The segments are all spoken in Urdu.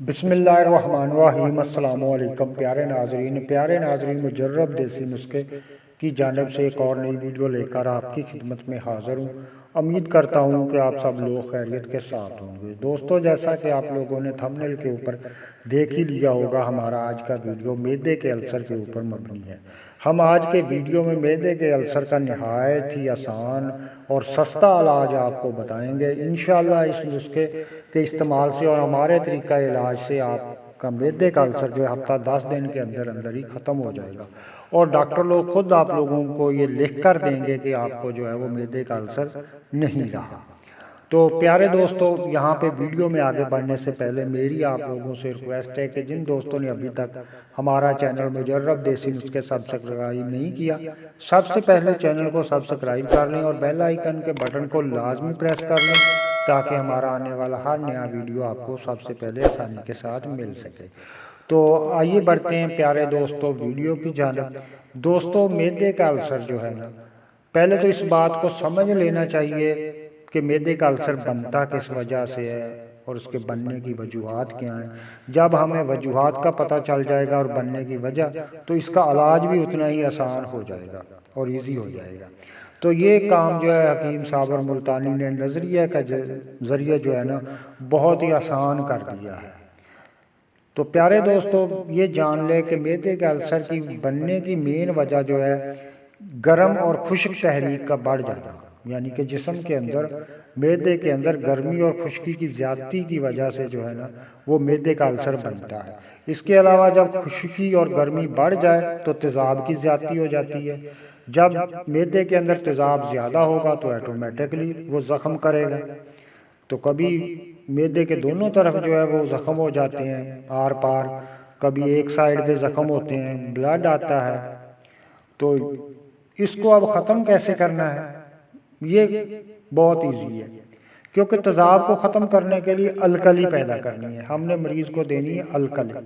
بسم اللہ الرحمن الرحیم۔ السلام علیکم پیارے ناظرین، مجرب دیسی نسخے کی جانب سے ایک اور نئی ویڈیو لے کر آپ کی خدمت میں حاضر ہوں۔ امید کرتا ہوں کہ آپ سب لوگ خیریت کے ساتھ ہوں گے۔ دوستو، جیسا کہ آپ لوگوں نے تھمبنیل کے اوپر دیکھ ہی لیا ہوگا، ہمارا آج کا ویڈیو معدے کے السر کے اوپر مبنی ہے۔ ہم آج کے ویڈیو میں معدے کے السر کا نہایت ہی آسان اور سستا علاج آپ کو بتائیں گے۔ انشاءاللہ اس نسخے کے استعمال سے اور ہمارے طریقہ علاج سے آپ کا معدے کا السر جو ہے ہفتہ 10 دن کے اندر ہی ختم ہو جائے گا، اور ڈاکٹر لوگ خود آپ لوگوں کو یہ لکھ کر دیں گے کہ آپ کو جو ہے وہ معدے کا السر نہیں رہا۔ تو پیارے دوستو، یہاں پہ ویڈیو میں آگے بڑھنے سے پہلے میری آپ لوگوں سے ریکویسٹ ہے کہ جن دوستوں نے ابھی تک ہمارا چینل مجرب دیسی نسخے سبسکرائب نہیں کیا، سب سے پہلے چینل کو سبسکرائب کر لیں اور بیل آئیکن کے بٹن کو لازمی پریس کر لیں تاکہ ہمارا آنے والا ہر نیا ویڈیو آپ کو سب سے پہلے آسانی کے ساتھ مل سکے۔ تو آئیے بڑھتے ہیں پیارے دوستو ویڈیو کی جانب۔ دوستو، معدے کا السر جو ہے نا، پہلے تو اس بات کو سمجھ لینا چاہیے کہ معدے کا السر بنتا کس وجہ سے ہے اور اس کے بننے کی وجوہات کیا ہیں۔ جب ہمیں وجوہات کا پتہ چل جائے گا اور بننے کی وجہ، تو اس کا علاج بھی اتنا ہی آسان ہو جائے گا اور ایزی ہو جائے گا۔ تو یہ کام جو ہے حکیم صابر ملتانی نے نظریہ کا ذریعہ جو ہے نا بہت ہی آسان کر دیا ہے۔ تو پیارے دوستو، یہ جان لے کہ معدے کے السر کی بننے کی مین وجہ جو ہے گرم اور خشک تحریک کا بڑھ جانا، یعنی کہ جسم کے اندر معدے کے اندر گرمی اور خشکی کی زیادتی کی وجہ سے جو ہے نا وہ معدے کا السر بنتا ہے۔ اس کے علاوہ جب خشکی اور گرمی بڑھ جائے تو تیزاب کی زیادتی ہو جاتی ہے۔ جب معدے کے اندر تیزاب زیادہ ہوگا تو ایٹومیٹکلی وہ زخم کرے گا۔ تو کبھی معدے کے دونوں طرف جو ہے وہ زخم ہو جاتے ہیں، آر پار، کبھی ایک سائیڈ پہ زخم ہوتے ہیں، بلڈ آتا ہے۔ تو اس کو اب ختم کیسے کرنا ہے؟ یہ بہت ایزی ہے، کیونکہ تیزاب کو ختم کرنے کے لیے الکلی پیدا کرنی ہے۔ ہم نے مریض کو دینی ہے الکلی۔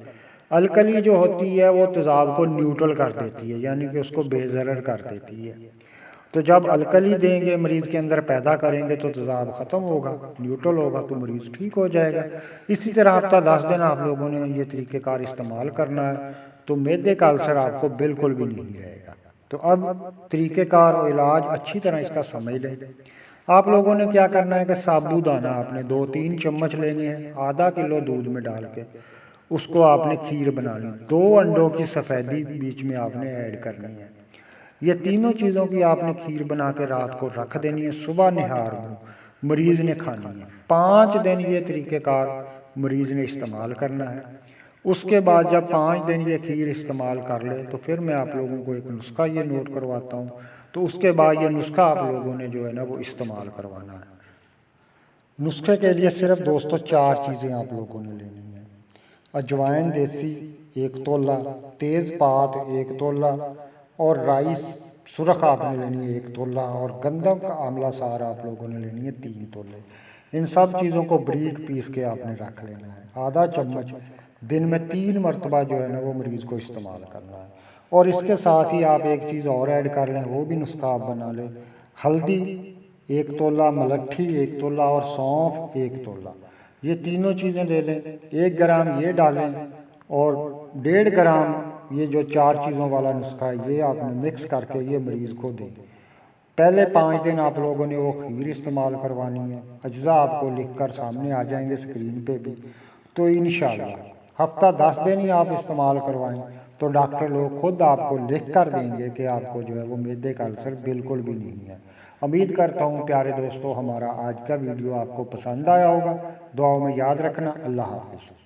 الکلی جو ہوتی ہے وہ تیزاب کو نیوٹرل کر دیتی ہے، یعنی کہ اس کو بے ضرر کر دیتی ہے۔ تو جب الکلی دیں گے مریض کے اندر پیدا کریں گے تو تیزاب ختم ہوگا، نیوٹرل ہوگا تو مریض ٹھیک ہو جائے گا۔ اسی طرح ہفتہ 10 دن آپ لوگوں نے یہ طریقہ کار استعمال کرنا ہے تو معدے کا السر آپ کو بالکل بھی نہیں رہے گا۔ تو اب طریقہ کار اور علاج اچھی طرح اس کا سمجھ لیں۔ آپ لوگوں نے کیا کرنا ہے کہ ثابوت دانہ آپ نے 2-3 چمچ لینے ہیں، آدھا کلو دودھ میں ڈال کے اس کو آپ نے کھیر بنانی، 2 انڈوں کی سفیدی بیچ میں آپ نے ایڈ کرنی ہے۔ یہ تینوں چیزوں کی آپ نے کھیر بنا کے رات کو رکھ دینی ہے، صبح نہار کو مریض نے کھانی ہے۔ 5 دن یہ طریقہ کار مریض نے استعمال کرنا ہے۔ اس کے بعد جب 5 دن یہ کھیر استعمال کر لے تو پھر میں آپ لوگوں کو ایک نسخہ یہ نوٹ کرواتا ہوں، تو اس کے بعد یہ نسخہ آپ لوگوں نے جو ہے نا وہ استعمال کروانا ہے۔ نسخے کے لیے صرف دوستو 4 چیزیں آپ لوگوں نے لینی ہیں: اجوائن دیسی 1 تولہ، تیز پات 1 تولہ، اور رائس سرخ آپ نے لینی ہے 1 تولہ، اور گندم کا آملہ سار آپ لوگوں نے لینی ہے 3 تولے۔ ان سب چیزوں کو بریک پیس کے آپ نے رکھ لینا ہے۔ آدھا چمچ دن میں 3 مرتبہ جو ہے نا وہ مریض کو استعمال کرنا ہے۔ اور اس کے ساتھ ہی آپ ایک چیز اور ایڈ کر لیں، وہ بھی نسخہ آپ بنا لیں: ہلدی 1 تولہ، ملٹھی 1 تولہ، اور سونف 1 تولہ۔ یہ تینوں چیزیں لے لیں، 1 گرام یہ ڈالیں اور 1.5 گرام یہ جو 4 چیزوں والا نسخہ ہے یہ آپ نے مکس کر کے یہ مریض کو دیں۔ پہلے 5 دن آپ لوگوں نے وہ کھیر استعمال کروانی ہے۔ اجزاء آپ کو لکھ کر سامنے آ جائیں گے اسکرین پہ بھی۔ تو انشاءاللہ ہفتہ 10 دن ہی آپ استعمال کروائیں تو ڈاکٹر لوگ خود آپ کو لکھ کر دیں گے کہ آپ کو جو ہے وہ معدے کا السر بالکل بھی نہیں ہے۔ امید کرتا ہوں پیارے دوستو ہمارا آج کا ویڈیو آپ کو پسند آیا ہوگا۔ دعاؤں میں یاد رکھنا۔ اللہ حافظ۔